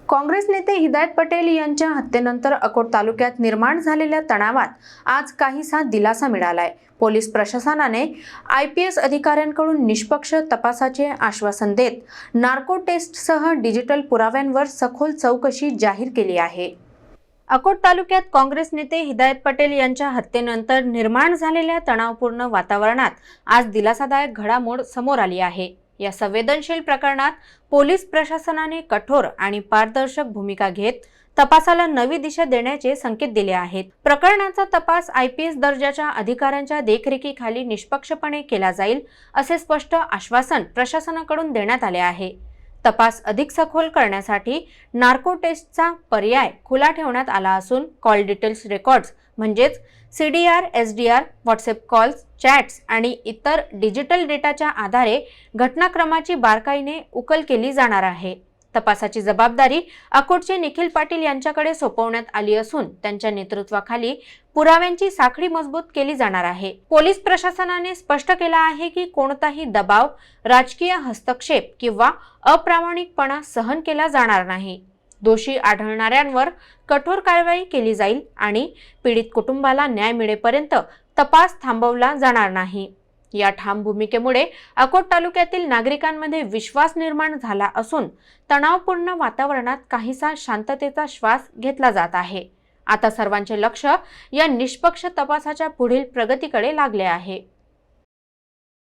काँग्रेस नेते हिदायत पटेल यांच्या हत्येनंतर अकोट तालुक्यात निर्माण झालेल्या तणावात आज काहीसा दिलासा मिळालाय। पोलीस प्रशासनाने IPS अधिकाऱ्यांकडून निष्पक्ष तपासाचे आश्वासन देत नार्को टेस्टसह डिजिटल पुराव्यांवर सखोल चौकशी जाहीर केली आहे। अकोट तालुक्यात काँग्रेस नेते हिदायत पटेल यांच्या हत्येनंतर निर्माण झालेल्या तणावपूर्ण वातावरणात आज दिलासादायक घडामोड समोर आली आहे। या संवेदनशील प्रकरणात पोलीस प्रशासनाने कठोर आणि पारदर्शक भूमिका घेत तपासाला नवी दिशा देण्याचे संकेत दिले आहेत। प्रकरणाचा तपास IPS दर्जाच्या अधिकाऱ्यांच्या देखरेखीखाली निष्पक्षपणे केला जाईल असे स्पष्ट आश्वासन प्रशासनाकडून देण्यात आले आहे। तपास अधिक सखोल करण्यासाठी नार्को टेस्टचा पर्याय खुला ठेवण्यात आला असून कॉल डिटेल्स रेकॉर्ड्स म्हणजेच CDR, SDR, WhatsApp calls, chats आणि इतर डिजिटल डेटाच्या आधारे घटनाक्रमाची बारकाईने उकल केली जाणार आहे। तपासाची जबाबदारी अकोटचे निखिल पाटील यांच्याकडे सोपवण्यात आली असून त्यांच्या नेतृत्वाखाली पुराव्यांची साखळी मजबूत केली जाणार आहे। पोलीस प्रशासनाने स्पष्ट केलं आहे की कोणताही दबाव, राजकीय हस्तक्षेप किंवा अप्रामाणिकपणा सहन केला जाणार नाही। दोषी आढळणाऱ्यांवर कठोर कारवाई केली जाईल आणि पीडित कुटुंबाला न्याय मिळेपर्यंत तपास थांबवला जाणार नाही। या ठाम भूमिकेमुळे अकोट तालुक्यातील नागरिकांमध्ये विश्वास निर्माण झाला असून तणावपूर्ण वातावरणात काहीसा शांततेचा श्वास घेतला जात आहे। आता सर्वांचे लक्ष या निष्पक्ष तपासाच्या पुढील प्रगतीकडे लागले आहे।